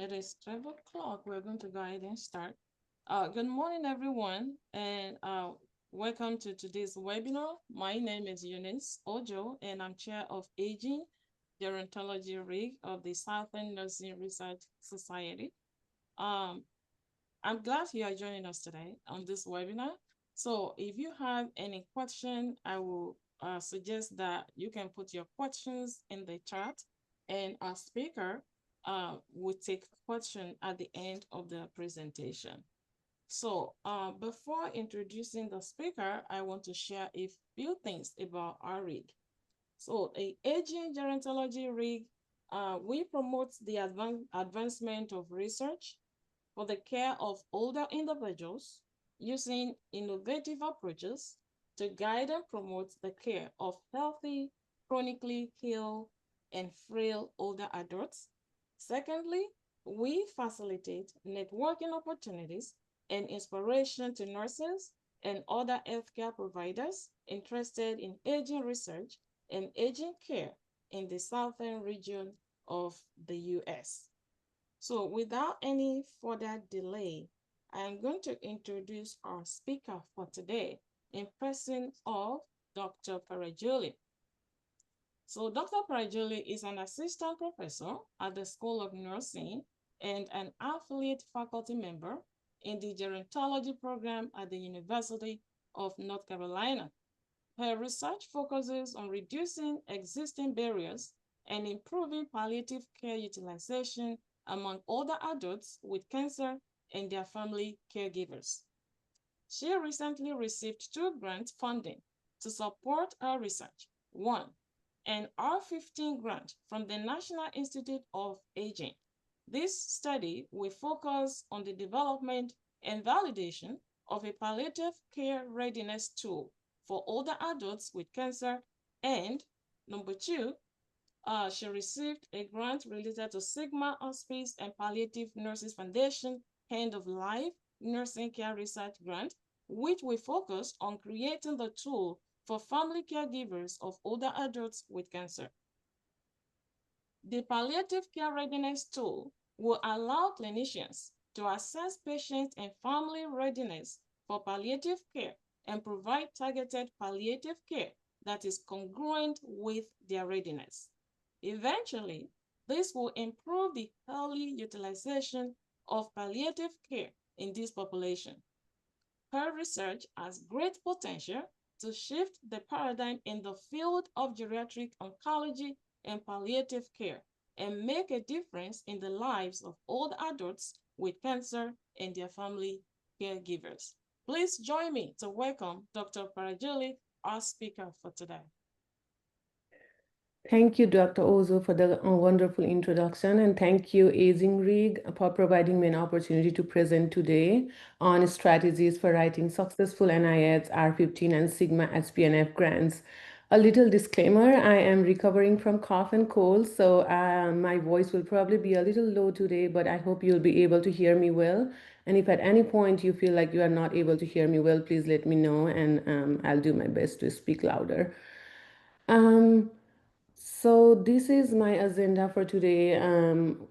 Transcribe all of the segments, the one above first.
It is 12 o'clock. We're going to go ahead and start. Good morning, everyone, and welcome to today's webinar. My name is Eunice Ojo, and I'm Chair of Aging Gerontology Rig of the Southern Nursing Research Society. Um, I'm glad you are joining us today on this webinar. So if you have any question, I will suggest that you can put your questions in the chat, and our speaker will take question at the end of the presentation. So before introducing the speaker, I want to share a few things about our rig. So a aging gerontology rig, we promote the advancement of research for the care of older individuals using innovative approaches to guide and promote the care of healthy, chronically ill, and frail older adults. Secondly, we facilitate networking opportunities and inspiration to nurses and other healthcare providers interested in aging research and aging care in the southern region of the US. So without any further delay, I am going to introduce our speaker for today in person of Dr. Parajuli. So Dr. Parajuli is an assistant professor at the School of Nursing and an affiliate faculty member in the gerontology program at the University of North Carolina. Her research focuses on reducing existing barriers and improving palliative care utilization among older adults with cancer and their family caregivers. She recently received 2 grant funding to support her research. One, an R15 grant from the National Institute of Aging. This study will focus on the development and validation of a palliative care readiness tool for older adults with cancer. And number 2, she received a grant related to Sigma Hospice and Palliative Nurses Foundation End of Life Nursing Care Research Grant, which will focus on creating the tool for family caregivers of older adults with cancer. The palliative care readiness tool will allow clinicians to assess patients and family readiness for palliative care and provide targeted palliative care that is congruent with their readiness. Eventually, this will improve the early utilization of palliative care in this population. Her research has great potential to shift the paradigm in the field of geriatric oncology and palliative care and make a difference in the lives of old adults with cancer and their family caregivers. Please join me to welcome Dr. Parajuli, our speaker for today. Thank you, Dr. Ozo, for the wonderful introduction, and thank you, Aging Rig, for providing me an opportunity to present today on strategies for writing successful NIH R15 and Sigma HPNF grants. A little disclaimer, I am recovering from cough and cold, so my voice will probably be a little low today, but I hope you'll be able to hear me well. And if at any point you feel like you are not able to hear me well, please let me know, and I'll do my best to speak louder. Um, so this is my agenda for today.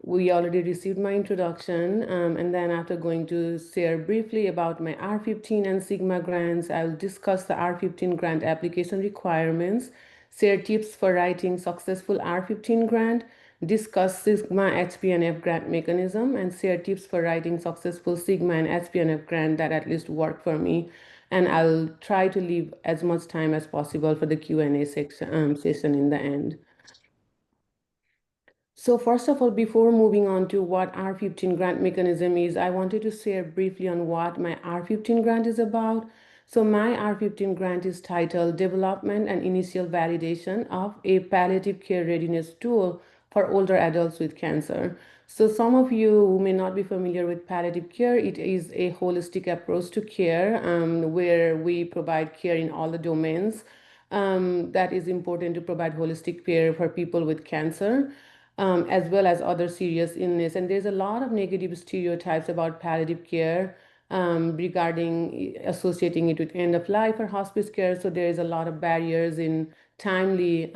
We already received my introduction, and then after going to share briefly about my R15 and Sigma grants, I'll discuss the R15 grant application requirements, share tips for writing successful R15 grant, discuss Sigma HPNF grant mechanism, and share tips for writing successful Sigma and HPNF grant that at least work for me. And I'll try to leave as much time as possible for the Q&A session in the end. So first of all, before moving on to what R15 grant mechanism is, I wanted to share briefly on what my R15 grant is about. So my R15 grant is titled Development and Initial Validation of a Palliative Care Readiness Tool for Older Adults with Cancer. So some of you who may not be familiar with palliative care, it is a holistic approach to care where we provide care in all the domains. That is important to provide holistic care for people with cancer as well as other serious illness. And there's a lot of negative stereotypes about palliative care regarding associating it with end of life or hospice care. So there is a lot of barriers in timely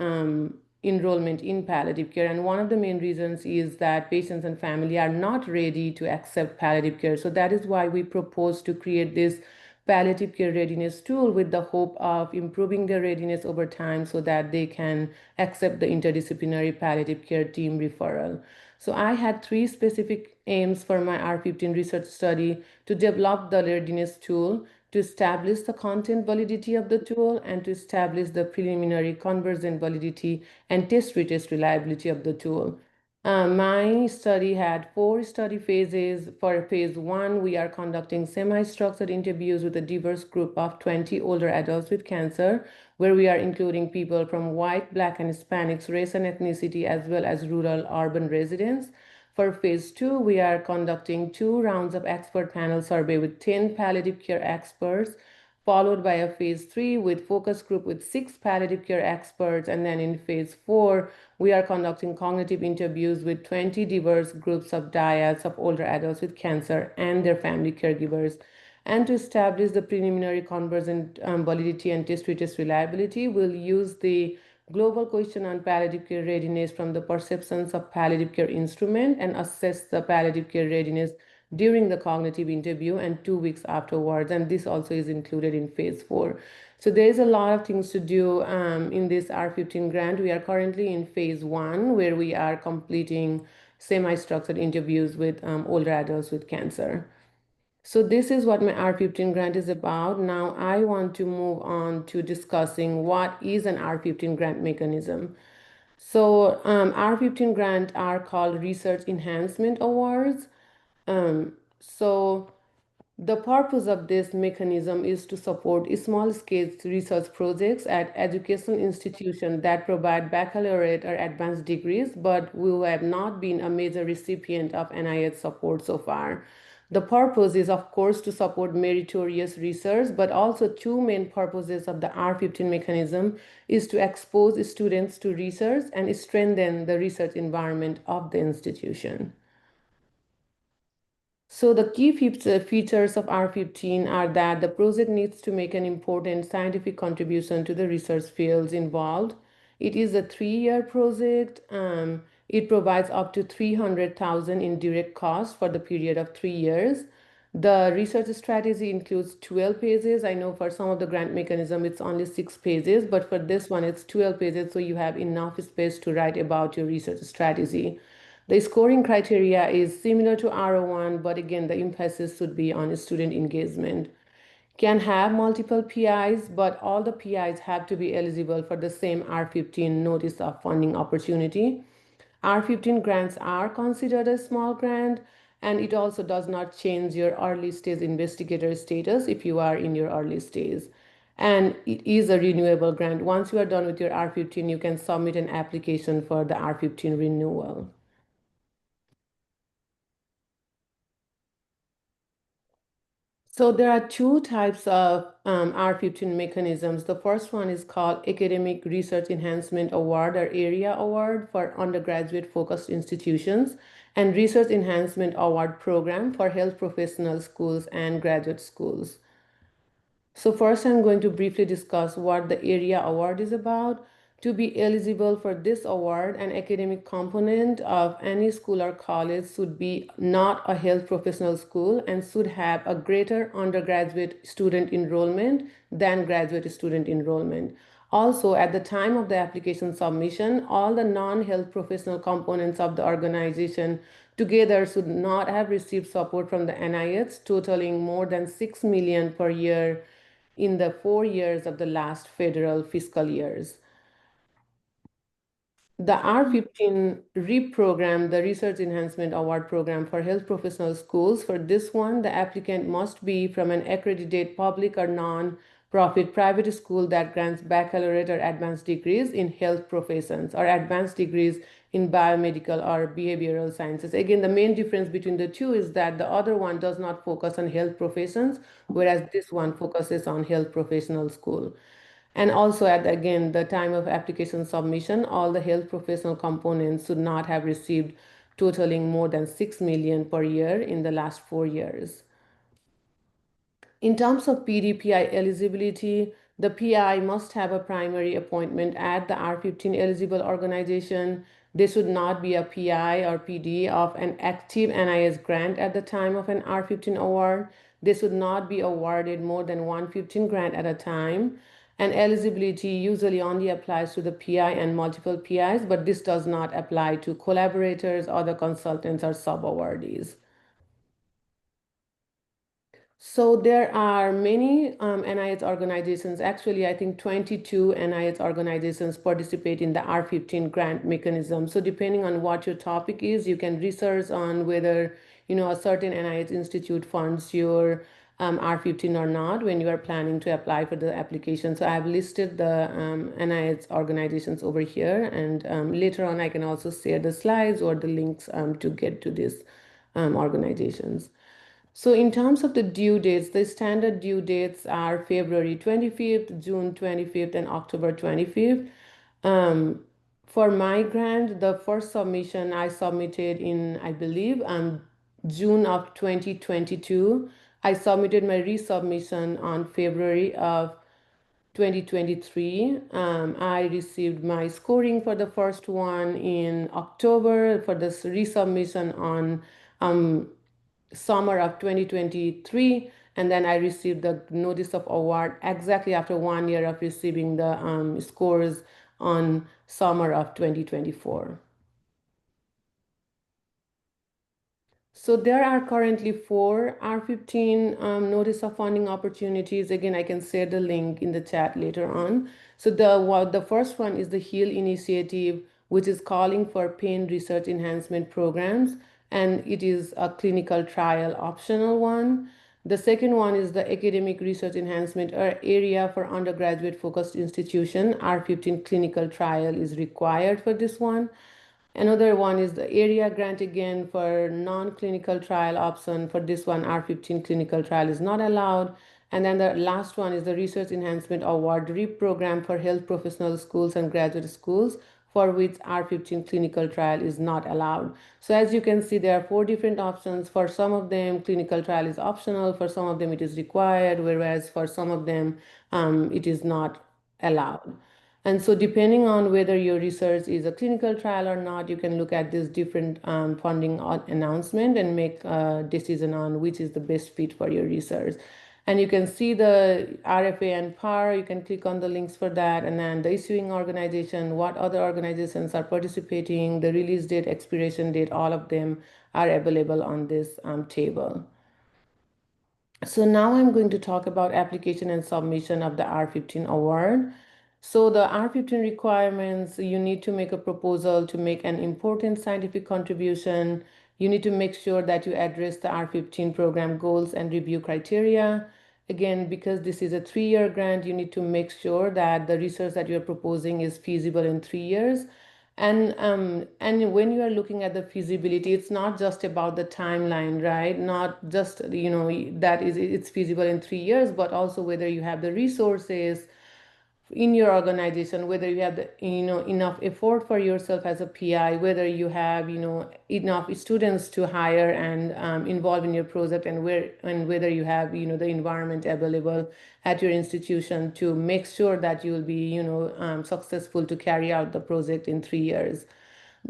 enrollment in palliative care. And one of the main reasons is that patients and family are not ready to accept palliative care. So that is why we propose to create this palliative care readiness tool with the hope of improving their readiness over time so that they can accept the interdisciplinary palliative care team referral. So I had three specific aims for my R15 research study: to develop the readiness tool, to establish the content validity of the tool, and to establish the preliminary conversion validity and test-retest reliability of the tool. My study had four study phases. For phase one, we are conducting semi-structured interviews with a diverse group of 20 older adults with cancer, where we are including people from white, black, and Hispanics, race and ethnicity, as well as rural urban residents. For phase two, we are conducting two rounds of expert panel survey with 10 palliative care experts, followed by a phase three with focus group with 6 palliative care experts. And then in phase four, we are conducting cognitive interviews with 20 diverse groups of dyads of older adults with cancer and their family caregivers. And to establish the preliminary conversion validity and test-retest reliability, we'll use the global question on palliative care readiness from the perceptions of palliative care instrument and assess the palliative care readiness during the cognitive interview and 2 weeks afterwards. And this also is included in phase four. So there is a lot of things to do in this R15 grant. We are currently in phase one, where we are completing semi-structured interviews with older adults with cancer. So this is what my R15 grant is about. Now I want to move on to discussing what is an R15 grant mechanism. So R15 grant are called Research Enhancement Awards. So the purpose of this mechanism is to support small-scale research projects at educational institutions that provide baccalaureate or advanced degrees, but who have not been a major recipient of NIH support so far. The purpose is, of course, to support meritorious research, but also two main purposes of the R15 mechanism is to expose students to research and strengthen the research environment of the institution. So the key features of R15 are that the project needs to make an important scientific contribution to the research fields involved. It is a 3-year project. It provides up to 300,000 in direct cost for the period of 3 years. The research strategy includes 12 pages. I know for some of the grant mechanism it's only 6 pages, but for this one it's 12 pages, so you have enough space to write about your research strategy. The scoring criteria is similar to R01, but again, the emphasis should be on student engagement. Can have multiple PIs, but all the PIs have to be eligible for the same R15 notice of funding opportunity. R15 grants are considered a small grant, and it also does not change your early stage investigator status if you are in your early stage. And it is a renewable grant. Once you are done with your R15, you can submit an application for the R15 renewal. So there are two types of R15 mechanisms. The first one is called Academic Research Enhancement Award or AREA Award for undergraduate focused institutions, and Research Enhancement Award Program for health professional schools and graduate schools. So first, I'm going to briefly discuss what the AREA award is about. To be eligible for this award, an academic component of any school or college should be not a health professional school and should have a greater undergraduate student enrollment than graduate student enrollment. Also, at the time of the application submission, all the non-health professional components of the organization together should not have received support from the NIH, totaling more than 6 million per year in the 4 years of the last federal fiscal years. The R15 REAP program, the Research Enhancement Award Program for Health Professional Schools, for this one, the applicant must be from an accredited public or non-profit private school that grants baccalaureate or advanced degrees in health professions or advanced degrees in biomedical or behavioral sciences. Again, the main difference between the two is that the other one does not focus on health professions, whereas this one focuses on health professional school. And also at, again, the time of application submission, all the health professional components should not have received totaling more than 6 million per year in the last 4 years. In terms of PDPI eligibility, The PI must have a primary appointment at the R15 eligible organization. They should not be a PI or PD of an active NIS grant at the time of an R15 award. They should not be awarded more than 115 grant at a time. And eligibility usually only applies to the PI and multiple PIs, but this does not apply to collaborators, other consultants, or sub-awardees. So there are many NIH organizations. Actually, I think 22 NIH organizations participate in the R15 grant mechanism. So depending on what your topic is, you can research on whether a certain NIH institute funds your R15 or not when you are planning to apply for the application. So I've listed the NIH organizations over here, and later on I can also share the slides or the links to get to these organizations. So in terms of the due dates, the standard due dates are February 25th, June 25th, and October 25th. Um, for my grant, the first submission I submitted in, I believe, June of 2022. I submitted my resubmission on February of 2023. I received my scoring for the first one in October, for this resubmission on um, summer of 2023, and then I received the notice of award exactly after 1 year of receiving the scores on summer of 2024. So there are currently four R15 notice of funding opportunities. Again, I can share the link in the chat later on. So the first one is the HEAL initiative, which is calling for pain research enhancement programs, and it is a clinical trial optional one. The second one is the academic research enhancement area for undergraduate focused institution. R15 clinical trial is required for this one. Another one is the area grant again for non-clinical trial option. For this one, R15 clinical trial is not allowed. And then the last one is the Research Enhancement Award REAP program for health professional schools and graduate schools, for which R15 clinical trial is not allowed. So as you can see, there are four different options. For some of them, clinical trial is optional. For some of them, it is required, whereas for some of them, it is not allowed. And so depending on whether your research is a clinical trial or not, you can look at this different funding announcement and make a decision on which is the best fit for your research. And you can see the RFA and PAR, you can click on the links for that, and then the issuing organization, what other organizations are participating, the release date, expiration date, all of them are available on this table. So now I'm going to talk about application and submission of the R15 award. So the R15 requirements, you need to make a proposal to make an important scientific contribution. You need to make sure that you address the R15 program goals and review criteria. Again, because this is a 3-year grant, you need to make sure that the research that you're proposing is feasible in 3 years. And when you are looking at the feasibility, it's not just about the timeline, right? Not just, that is it's feasible in 3 years, but also whether you have the resources in your organization, whether you have the, enough effort for yourself as a PI, whether you have, enough students to hire and involve in your project, and whether you have, the environment available at your institution to make sure that you will be, successful to carry out the project in 3 years.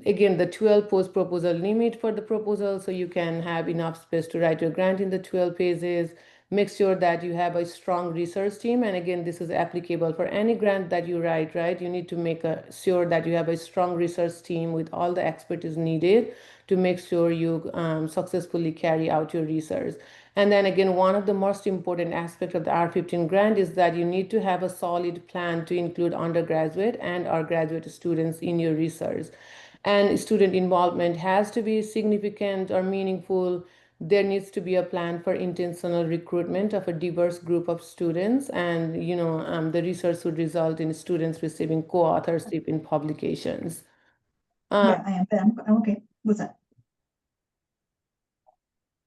Again, the 12 post proposal limit for the proposal, so you can have enough space to write your grant in the 12 pages. Make sure that you have a strong research team. And again, this is applicable for any grant that you write, right? You need to make sure that you have a strong research team with all the expertise needed to make sure you successfully carry out your research. And then again, one of the most important aspects of the R15 grant is that you need to have a solid plan to include undergraduate and or graduate students in your research. And student involvement has to be significant or meaningful. There needs to be a plan for intentional recruitment of a diverse group of students, and the research would result in students receiving co-authorship in publications. Yeah, I am. I'm okay. What's that?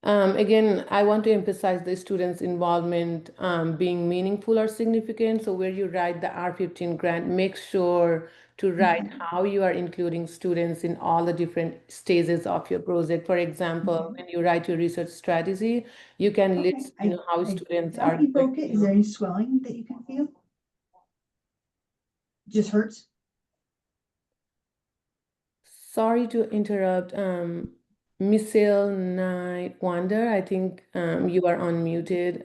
Again, I want to emphasize the students' involvement being meaningful or significant. So where you write the R15 grant, make sure to write how you are including students in all the different stages of your project. For example, when you write your research strategy, you can list how students are You broke going it. Is there any swelling that you can feel? Just hurts? Sorry to interrupt. Michelle Night Wonder, I think you are unmuted.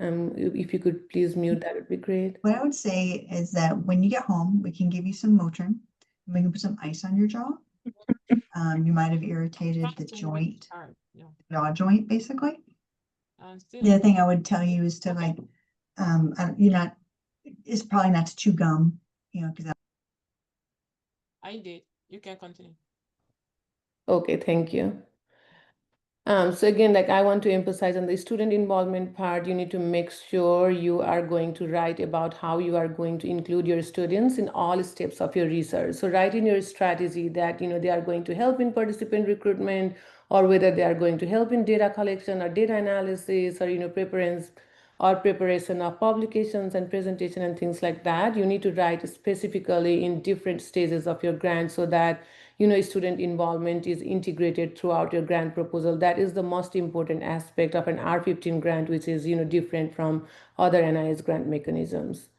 If you could please mute, that would be great. What I would say is that when you get home, we can give you some Motrin, and we can put some ice on your jaw. You might have irritated the joint, Yeah. jaw joint, basically. Still, The other thing I would tell you is to like, you're not, it's probably not to chew gum, because I did. You can continue. Okay, thank you. So again, like I want to emphasize on the student involvement part, you need to make sure you are going to write about how you are going to include your students in all steps of your research. So write in your strategy that, they are going to help in participant recruitment, or whether they are going to help in data collection or data analysis, or, preparation of publications and presentation and things like that. You need to write specifically in different stages of your grant so that student involvement is integrated throughout your grant proposal. That is the most important aspect of an R15 grant, which is different from other NIH grant mechanisms.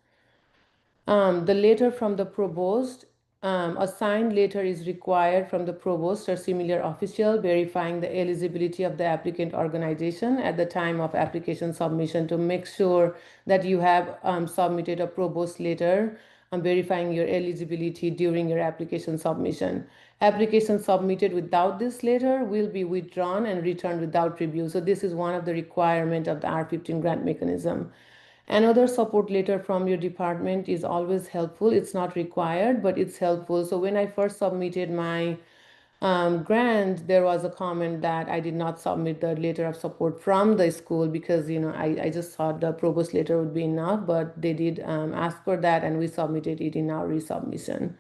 The letter from the provost, a signed letter is required from the provost or similar official verifying the eligibility of the applicant organization at the time of application submission to make sure that you have submitted a provost letter verifying your eligibility during your application submission. Application submitted without this letter will be withdrawn and returned without review. So this is one of the requirement of the R15 grant mechanism. Another support letter from your department is always helpful. It's not required, but it's helpful. So when I first submitted my grant, there was a comment that I did not submit the letter of support from the school because, I just thought the provost letter would be enough, but they did ask for that and we submitted it in our resubmission.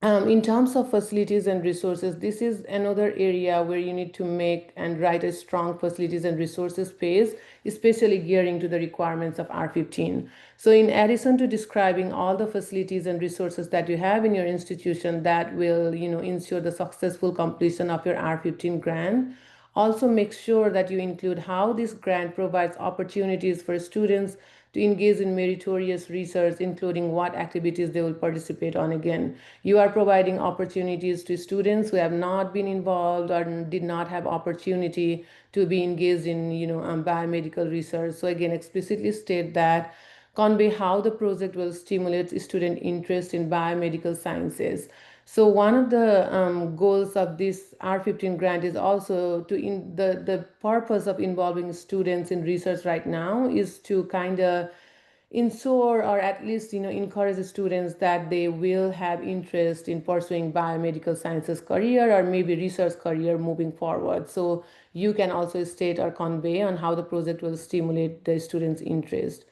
In terms of facilities and resources, this is another area where you need to make and write a strong facilities and resources page, especially gearing to the requirements of R15. So in addition to describing all the facilities and resources that you have in your institution that will, ensure the successful completion of your R15 grant, also make sure that you include how this grant provides opportunities for students to engage in meritorious research, including what activities they will participate on. Again, you are providing opportunities to students who have not been involved or did not have opportunity to be engaged in, biomedical research. So again, explicitly state that, convey how the project will stimulate student interest in biomedical sciences. So one of the goals of this R15 grant is also to the purpose of involving students in research right now is to kind of ensure or at least encourage the students that they will have interest in pursuing biomedical sciences career or maybe research career moving forward. So you can also state or convey on how the project will stimulate the students' interest.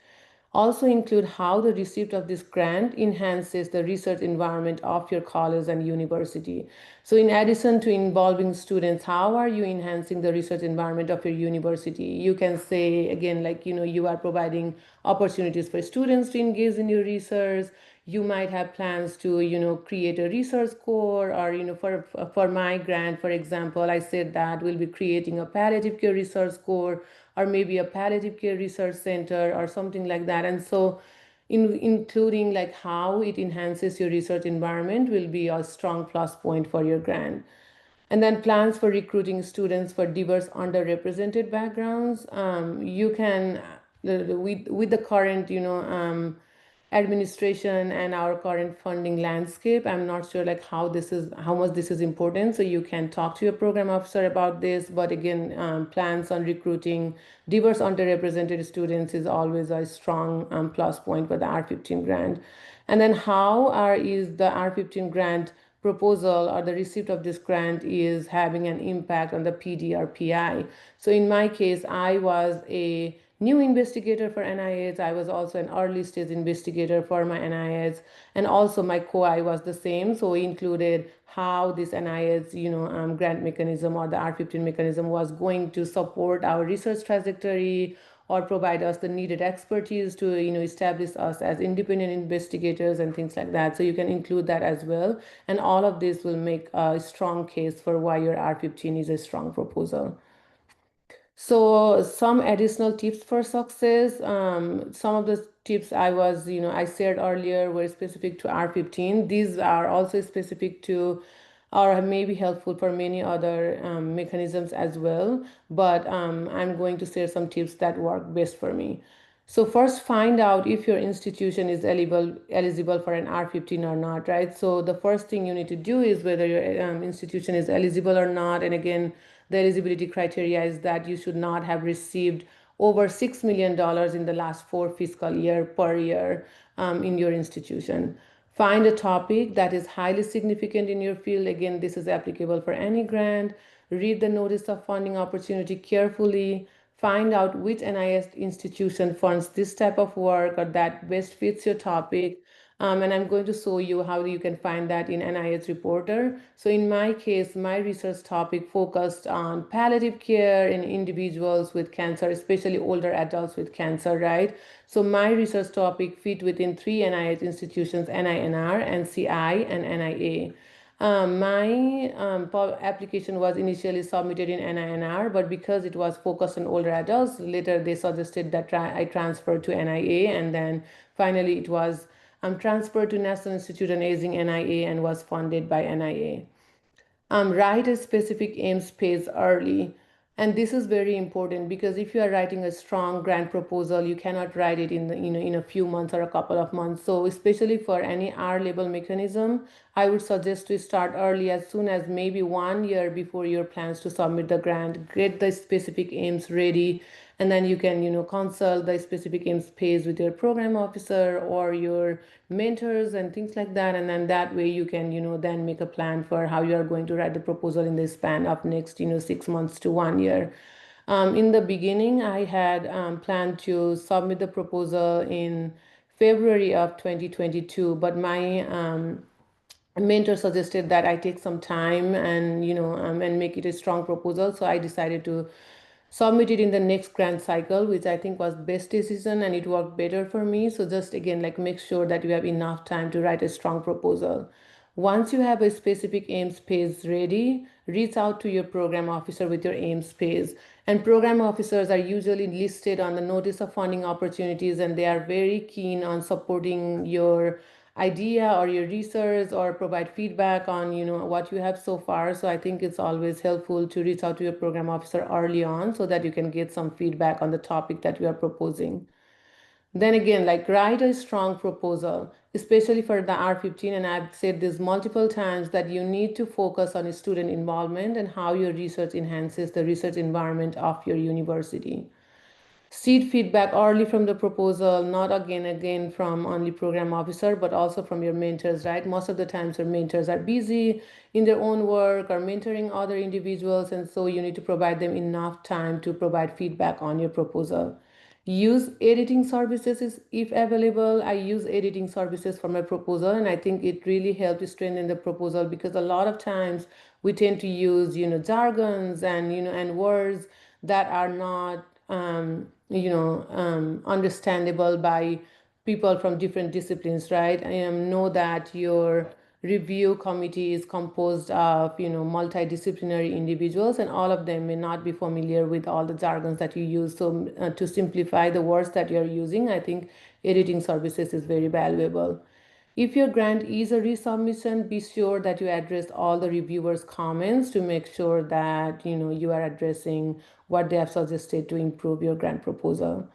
Also include how the receipt of this grant enhances the research environment of your college and university. So in addition to involving students, how are you enhancing the research environment of your university? You can say again, like, you are providing opportunities for students to engage in your research. You might have plans to, create a research core or, for my grant, for example, I said that we'll be creating a palliative care research core or maybe a palliative care research center or something like that. And so including like how it enhances your research environment will be a strong plus point for your grant. And then plans for recruiting students for diverse underrepresented backgrounds. You can, with the current, administration and our current funding landscape, I'm not sure like how much this is important. So you can talk to your program officer about this. But again, plans on recruiting diverse underrepresented students is always a strong plus point for the R15 grant. And then is the R15 grant proposal or the receipt of this grant is having an impact on the PD or PI. So in my case, I was a new investigator for NIH. I was also an early stage investigator for my NIH, and also my co-I was the same. So we included how this NIH, grant mechanism or the R15 mechanism was going to support our research trajectory or provide us the needed expertise to establish us as independent investigators and things like that. So you can include that as well, and all of this will make a strong case for why your R15 is a strong proposal. So some additional tips for success. Some of the tips I shared earlier were specific to R15. These are also specific to or may be helpful for many other mechanisms as well. But I'm going to share some tips that work best for me. So first, find out if your institution is eligible for an R15 or not, right? So the first thing you need to do is whether your institution is eligible or not. And again, the eligibility criteria is that you should not have received over $6 million in the last 4 fiscal year per year in your institution. Find a topic that is highly significant in your field. Again, this is applicable for any grant. Read the notice of funding opportunity carefully. Find out which NIH institution funds this type of work or that best fits your topic. And I'm going to show you how you can find that in NIH Reporter. So in my case, my research topic focused on palliative care in individuals with cancer, especially older adults with cancer, right? So my research topic fit within three NIH institutions, NINR, NCI, and NIA. My application was initially submitted in NINR, but because it was focused on older adults, later they suggested that I transfer to NIA, and then finally it was transferred to National Institute on Aging NIA and was funded by NIA. Write a specific aims phase early. And this is very important because if you are writing a strong grant proposal, you cannot write it in a few months or a couple of months. So especially for any R label mechanism, I would suggest to start early, as soon as maybe 1 year before your plans to submit the grant. Get the specific aims ready, and then you can consult the specific aims page with your program officer or your mentors and things like that, and then that way you can then make a plan for how you are going to write the proposal in the span of next 6 months to 1 year. In the beginning, I had planned to submit the proposal in February of 2022, but my mentor suggested that I take some time and and make it a strong proposal. So I decided to submit it in the next grant cycle, which I think was best decision and it worked better for me. So just again, like, make sure that you have enough time to write a strong proposal. Once you have a specific aims page ready, reach out to your program officer with your aims page. And program officers are usually listed on the notice of funding opportunities, and they are very keen on supporting your idea or your research or provide feedback on what you have so far. So I think it's always helpful to reach out to your program officer early on so that you can get some feedback on the topic that you are proposing. Then again, like, write a strong proposal, especially for the R15. And I've said this multiple times that you need to focus on student involvement and how your research enhances the research environment of your university. Seed feedback early from the proposal, not again from only program officer, but also from your mentors, right? Most of the times your mentors are busy in their own work or mentoring other individuals, and so you need to provide them enough time to provide feedback on your proposal. Use editing services if available. I use editing services for my proposal, and I think it really helped strengthen the proposal because a lot of times we tend to use jargons and and words that are not understandable by people from different disciplines, right? I know that your review committee is composed of multidisciplinary individuals, and all of them may not be familiar with all the jargons that you use. So to simplify the words that you're using, I think editing services is very valuable. If your grant is a resubmission, be sure that you address all the reviewers' comments to make sure that you are addressing what they have suggested to improve your grant proposal.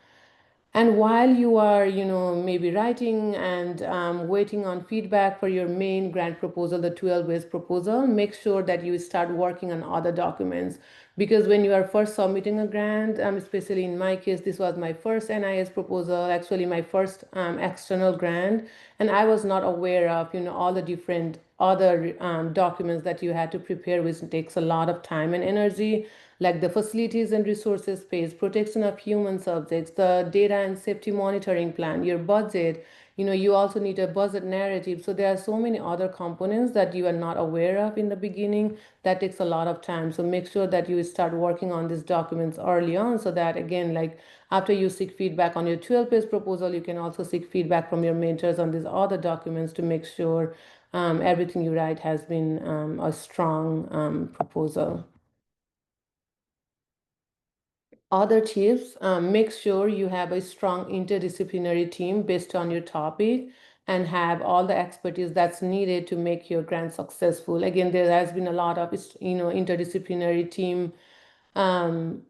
And while you are, maybe writing and waiting on feedback for your main grant proposal, the 12 ways proposal, make sure that you start working on other documents. Because when you are first submitting a grant, especially in my case, this was my first NIS proposal, actually my first external grant, and I was not aware of, all the different other documents that you had to prepare, which takes a lot of time and energy, like the facilities and resources page, protection of human subjects, the data and safety monitoring plan, your budget. You also need a budget narrative. So there are so many other components that you are not aware of in the beginning. That takes a lot of time. So make sure that you start working on these documents early on, so that again, like, after you seek feedback on your 12-page proposal, you can also seek feedback from your mentors on these other documents to make sure everything you write has been a strong proposal. Other tips, make sure you have a strong interdisciplinary team based on your topic and have all the expertise that's needed to make your grant successful. Again, there has been a lot of, interdisciplinary team um,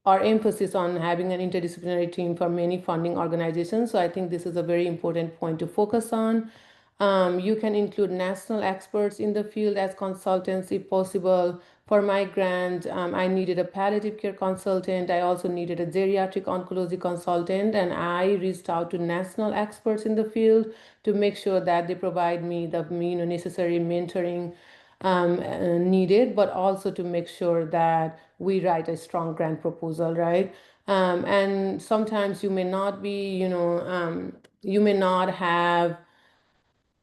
or emphasis on having an interdisciplinary team for many funding organizations. So I think this is a very important point to focus on. You can include national experts in the field as consultants if possible. For my grant, I needed a palliative care consultant. I also needed a geriatric oncology consultant, and I reached out to national experts in the field to make sure that they provide me the necessary mentoring needed, but also to make sure that we write a strong grant proposal, right? And sometimes you may not be, you may not have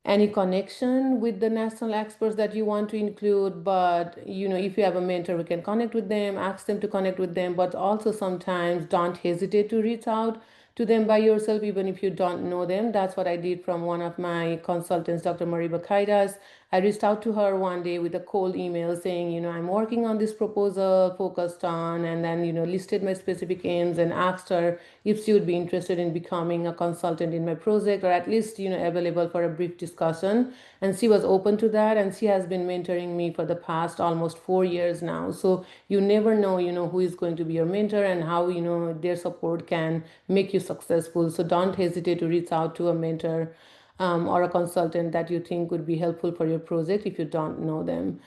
any connection with the national experts that you want to include, but if you have a mentor, we can connect with them, ask them to connect with them. But also sometimes don't hesitate to reach out to them by yourself, even if you don't know them. That's what I did from one of my consultants, Dr. Marie Bakaidas. I reached out to her one day with a cold email saying, I'm working on this proposal focused on, and then, listed my specific aims and asked her if she would be interested in becoming a consultant in my project, or at least, available for a brief discussion. And she was open to that. And she has been mentoring me for the past almost 4 years now. So you never know, who is going to be your mentor and how, their support can make you successful. So don't hesitate to reach out to a mentor or a consultant that you think would be helpful for your project if you don't know them.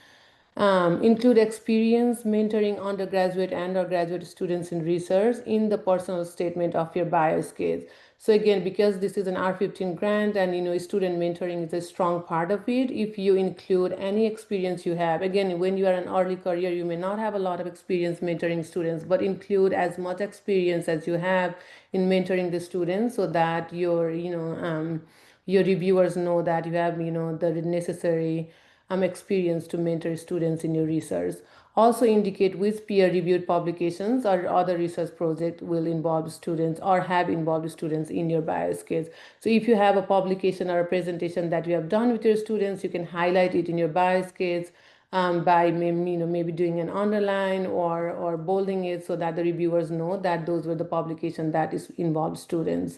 Include experience mentoring undergraduate and or graduate students in research in the personal statement of your bio skills. So again, because this is an R15 grant and student mentoring is a strong part of it, if you include any experience you have, again, when you are an early career, you may not have a lot of experience mentoring students, but include as much experience as you have in mentoring the students so that your reviewers know that you have the necessary experience to mentor students in your research. Also indicate which peer-reviewed publications or other research project will involve students or have involved students in your bio skills. So if you have a publication or a presentation that you have done with your students, you can highlight it in your bio skills by maybe doing an underline or bolding it so that the reviewers know that those were the publication that is involved students.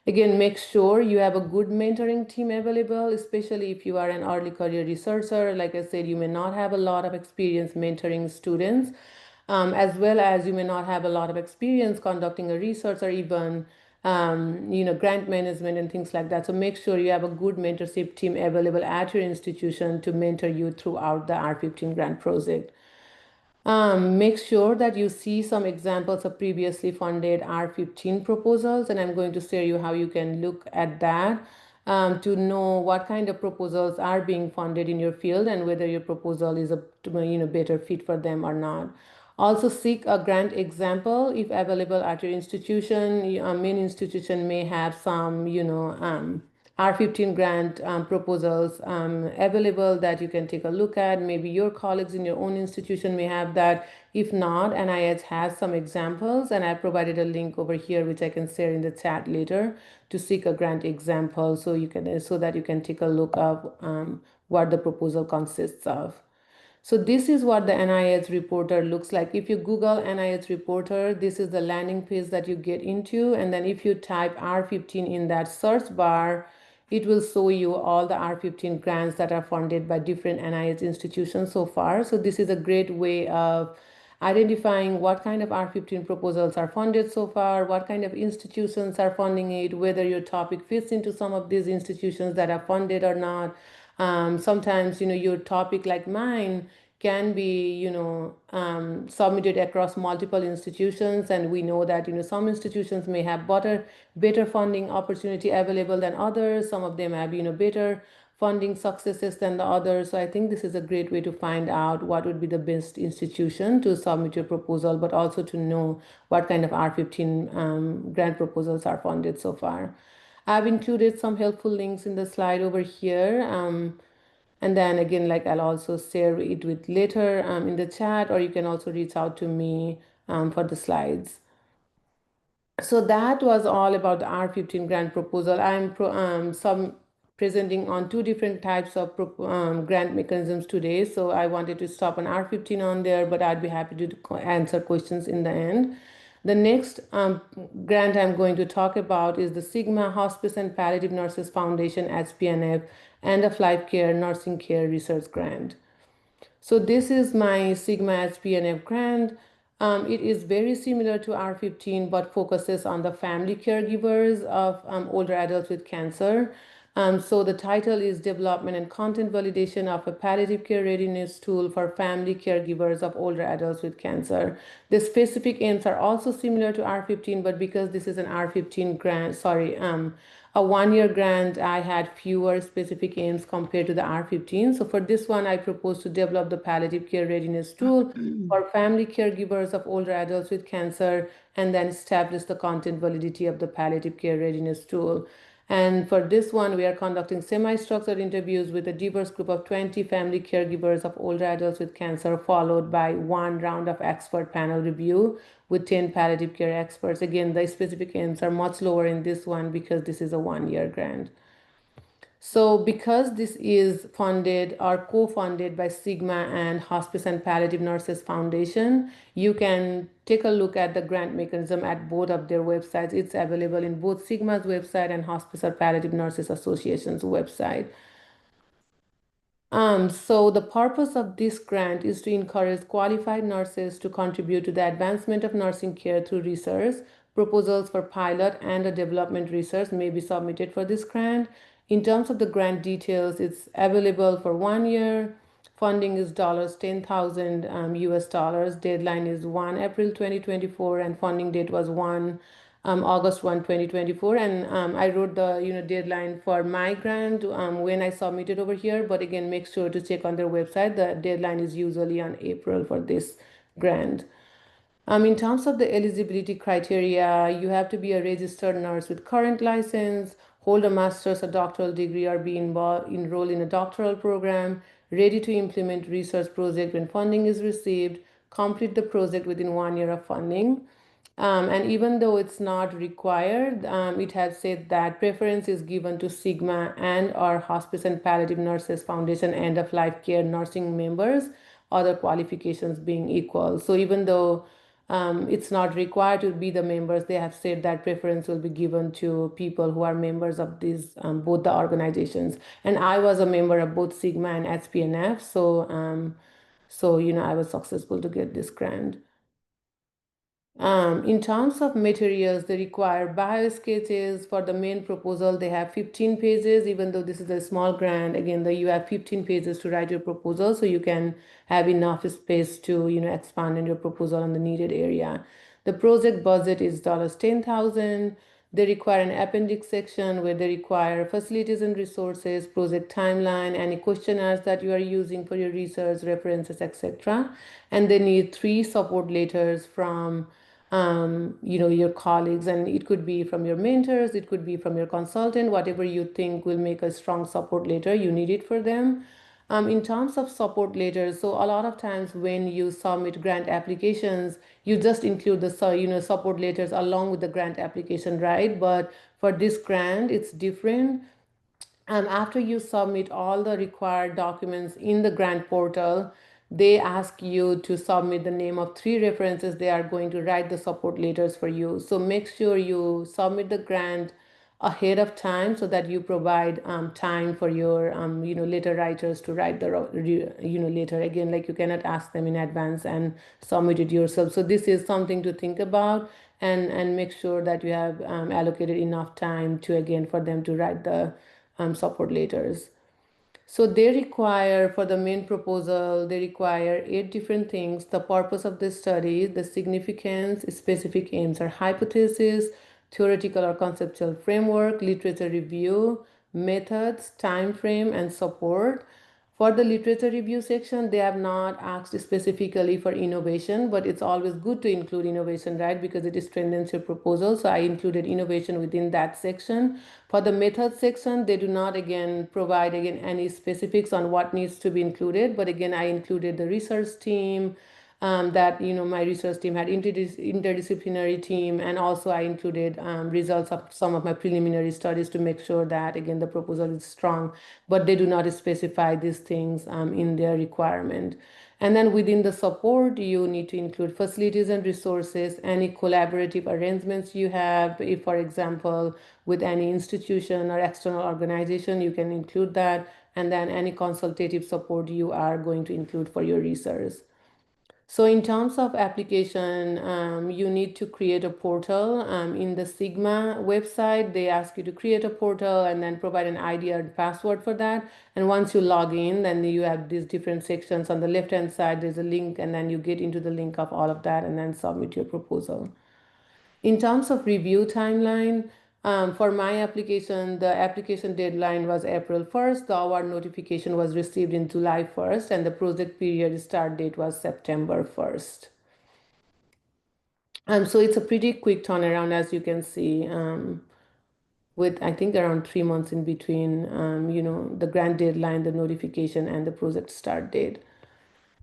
Again, make sure you have a good mentoring team available, especially if you are an early career researcher. Like I said, you may not have a lot of experience mentoring students, as well as you may not have a lot of experience conducting a research or even grant management and things like that. So make sure you have a good mentorship team available at your institution to mentor you throughout the R15 grant project. Make sure that you see some examples of previously funded R15 proposals, and I'm going to share you how you can look at that to know what kind of proposals are being funded in your field and whether your proposal is a better fit for them or not. Also seek a grant example if available at your institution. Main institution may have some, R15 grant proposals available that you can take a look at. Maybe your colleagues in your own institution may have that. If not, NIH has some examples, and I provided a link over here which I can share in the chat later to seek a grant example so that you can take a look of what the proposal consists of. So this is what the NIH reporter looks like. If you Google NIH reporter, this is the landing page that you get into. And then if you type R15 in that search bar, it will show you all the R15 grants that are funded by different NIH institutions so far. So this is a great way of identifying what kind of R15 proposals are funded so far, what kind of institutions are funding it, whether your topic fits into some of these institutions that are funded or not. Sometimes, your topic like mine can be, submitted across multiple institutions, and we know that, some institutions may have better funding opportunity available than others. Some of them have, better funding successes than the others. So I think this is a great way to find out what would be the best institution to submit your proposal, but also to know what kind of R15 grant proposals are funded so far. I've included some helpful links in the slide over here. And then again, like I'll also share it with later in the chat, or you can also reach out to me for the slides. So that was all about the R15 grant proposal. I'm presenting on two different types of grant mechanisms today. So I wanted to stop on R15 on there, but I'd be happy to answer questions in the end. The next grant I'm going to talk about is the Sigma Hospice and Palliative Nurses Foundation, HPNF, End of Life Care Nursing Care Research Grant. So this is my Sigma HPNF grant. It is very similar to R15, but focuses on the family caregivers of older adults with cancer. So the title is Development and Content Validation of a Palliative Care Readiness Tool for Family Caregivers of Older Adults with Cancer. The specific aims are also similar to R15, but because this is an R15 grant, a 1-year grant, I had fewer specific aims compared to the R15. So for this one, I propose to develop the palliative care readiness tool for family caregivers of older adults with cancer, and then establish the content validity of the palliative care readiness tool. And for this one, we are conducting semi-structured interviews with a diverse group of 20 family caregivers of older adults with cancer, followed by one round of expert panel review with 10 palliative care experts. Again, the specific aims are much lower in this one because this is a 1-year grant. So because this is funded or co-funded by Sigma and Hospice and Palliative Nurses Foundation, you can take a look at the grant mechanism at both of their websites. It's available in both Sigma's website and Hospice or Palliative Nurses Association's website. So the purpose of this grant is to encourage qualified nurses to contribute to the advancement of nursing care through research. Proposals for pilot and a development research may be submitted for this grant. In terms of the grant details, it's available for 1 year. Funding is $10,000 US dollars. Deadline is 1 April 2024, and funding date was 1 August 1, 2024. And I wrote the deadline for my grant when I submitted over here. But again, make sure to check on their website. The deadline is usually on April for this grant. In terms of the eligibility criteria, you have to be a registered nurse with current license, hold a master's or doctoral degree, or be enrolled in a doctoral program, ready to implement research project when funding is received, complete the project within 1 year of funding. And even though it's not required, it has said that preference is given to Sigma and our Hospice and Palliative Nurses Foundation end of life care nursing members, other qualifications being equal. So even though it's not required to be the members, they have said that preference will be given to people who are members of these both the organizations. And I was a member of both Sigma and HPNF, so I was successful to get this grant. In terms of materials, they require bio sketches. For the main proposal, they have 15 pages. Even though this is a small grant, again, you have 15 pages to write your proposal, so you can have enough space to expand in your proposal on the needed area. The project budget is $10,000. They require an appendix section where they require facilities and resources, project timeline, any questionnaires that you are using for your research, references, etc. And they need 3 support letters from your colleagues, and it could be from your mentors, it could be from your consultant, whatever you think will make a strong support letter, you need it for them. In terms of support letters, so a lot of times when you submit grant applications, you just include the support letters along with the grant application, right? But for this grant, it's different. After you submit all the required documents in the grant portal, they ask you to submit the name of 3 references. They are going to write the support letters for you. So make sure you submit the grant ahead of time so that you provide time for your letter writers to write the letter. Again, like, you cannot ask them in advance and submit it yourself. So this is something to think about, and make sure that you have allocated enough time to, again, for them to write the support letters. So they require, for the main proposal, they require 8 different things. The purpose of this study, the significance, specific aims or hypothesis, theoretical or conceptual framework, literature review, methods, time frame, and support. For the literature review section, they have not asked specifically for innovation, but it's always good to include innovation, right? Because it strengthens your proposal. So I included innovation within that section. For the method section, they do not provide any specifics on what needs to be included, but again, I included the research team, that my research team had interdisciplinary team, and also I included results of some of my preliminary studies to make sure that again the proposal is strong, but they do not specify these things in their requirement. And then within the support, you need to include facilities and resources, any collaborative arrangements you have. If, for example, with any institution or external organization, you can include that. And then any consultative support you are going to include for your research. So in terms of application, you need to create a portal. In the Sigma website, they ask you to create a portal and then provide an ID and password for that. And once you log in, then you have these different sections. On the left-hand side, there's a link, and then you get into the link of all of that and then submit your proposal. In terms of review timeline, for my application, the application deadline was April 1st. The award notification was received in July 1st, and the project period start date was September 1st. So it's a pretty quick turnaround, as you can see, with I think around 3 months in between, the grant deadline, the notification, and the project start date.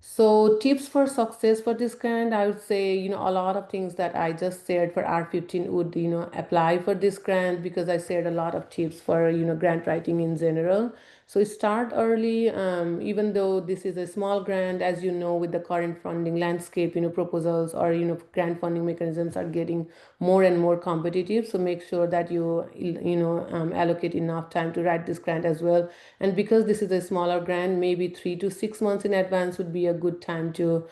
So tips for success for this grant, I would say, a lot of things that I just shared for R15 would, apply for this grant, because I shared a lot of tips for, grant writing in general. So start early, even though this is a small grant, as you know, with the current funding landscape, proposals or, grant funding mechanisms are getting more and more competitive. So make sure that allocate enough time to write this grant as well. And because this is a smaller grant, maybe 3 to 6 months in advance would be a good time to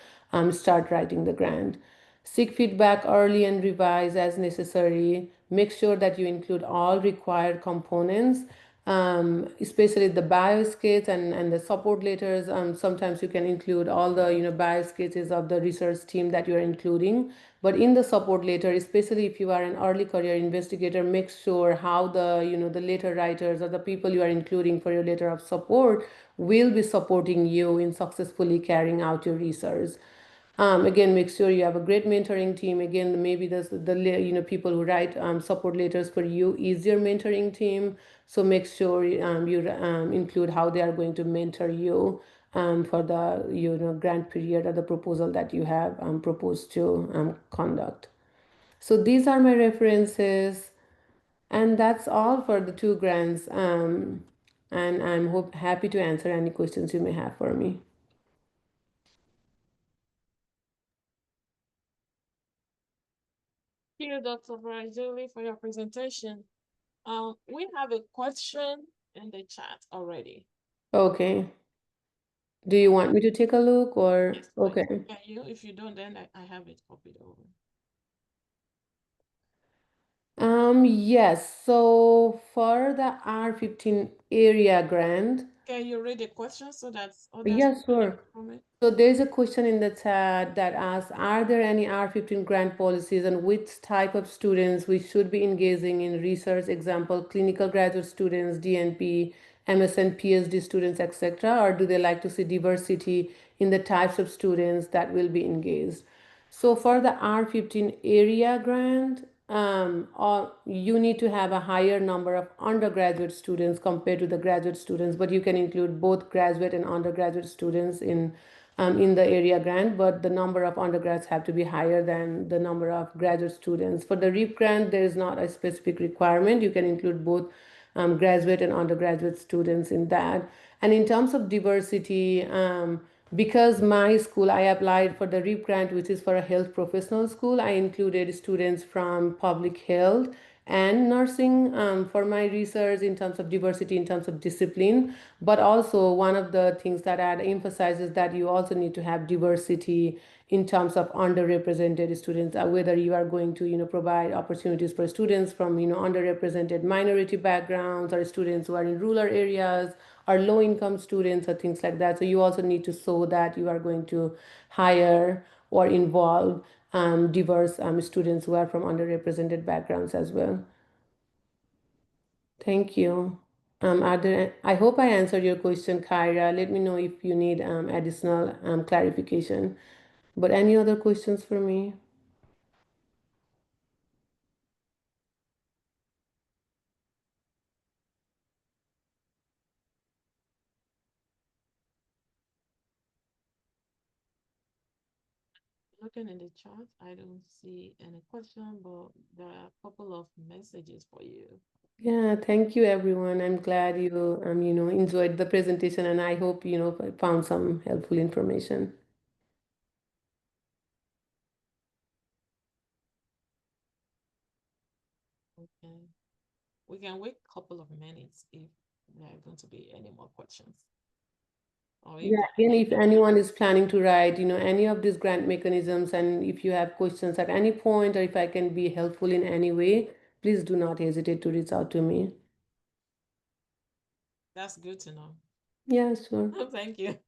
start writing the grant. Seek feedback early and revise as necessary. Make sure that you include all required components, especially the bio sketch and the support letters. Sometimes you can include all the bio sketches of the research team that you are including. But in the support letter, especially if you are an early career investigator, make sure how the letter writers or the people you are including for your letter of support will be supporting you in successfully carrying out your research. Again, make sure you have a great mentoring team. Again, maybe the people who write support letters for you is your mentoring team. So make sure you include how they are going to mentor you for the grant period or the proposal that you have proposed to conduct. So these are my references, and that's all for the two grants. And I'm happy to answer any questions you may have for me. Thank you, Dr. Parajuli, for your presentation. We have a question in the chat already. Okay. Do you want me to take a look or? Yes, please. Okay. Can you? If you don't, then I have it copied over. Yes. So for the R15 area grant, Can you read the question so that others yes, can sure. benefit from it? So there's a question in the chat that asks, are there any R15 grant policies and which type of students we should be engaging in research, example, clinical graduate students, DNP, MSN, PhD students, etc., or do they like to see diversity in the types of students that will be engaged? So for the R15 area grant, or you need to have a higher number of undergraduate students compared to the graduate students, but you can include both graduate and undergraduate students in the area grant, but the number of undergrads have to be higher than the number of graduate students. For the REAP grant, there is not a specific requirement. You can include both graduate and undergraduate students in that. And in terms of diversity, because my school, I applied for the REAP grant, which is for a health professional school. I included students from public health and nursing for my research in terms of diversity, in terms of discipline. But also one of the things that I'd emphasize is that you also need to have diversity in terms of underrepresented students, whether you are going to provide opportunities for students from underrepresented minority backgrounds, or students who are in rural areas, or low income students, or things like that. So you also need to show that you are going to hire or involve diverse students who are from underrepresented backgrounds as well. Thank you. I hope I answered your question, Kyra. Let me know if you need additional clarification. But any other questions for me? Looking in the chat, I don't see any question, but there are a couple of messages for you. Yeah, thank you everyone. I'm glad you enjoyed the presentation and I hope found some helpful information. Okay. We can wait a couple of minutes if there are going to be any more questions. Or if Yeah, there again, if any anyone is planning to write, any of these grant mechanisms, and if you have questions at any point, or if I can be helpful in any way, please do not hesitate to reach out to me. that's good to know. Yeah, sure. Thank you.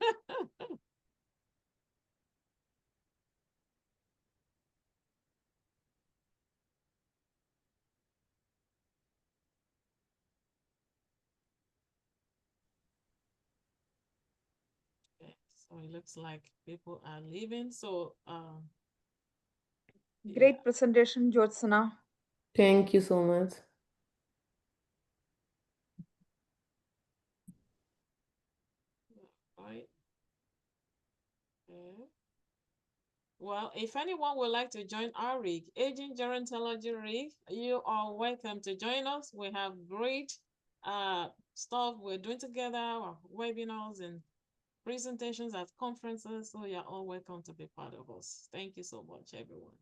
Okay, so it looks like people are leaving. So yeah, Great presentation, Jyotsana. Thank you so much. right. Okay. Well, if anyone would like to join our rig, Aging Gerontology Rig, you are welcome to join us. We have great stuff we're doing together, our webinars and presentations at conferences. So you're all welcome to be part of us. Thank you so much, everyone.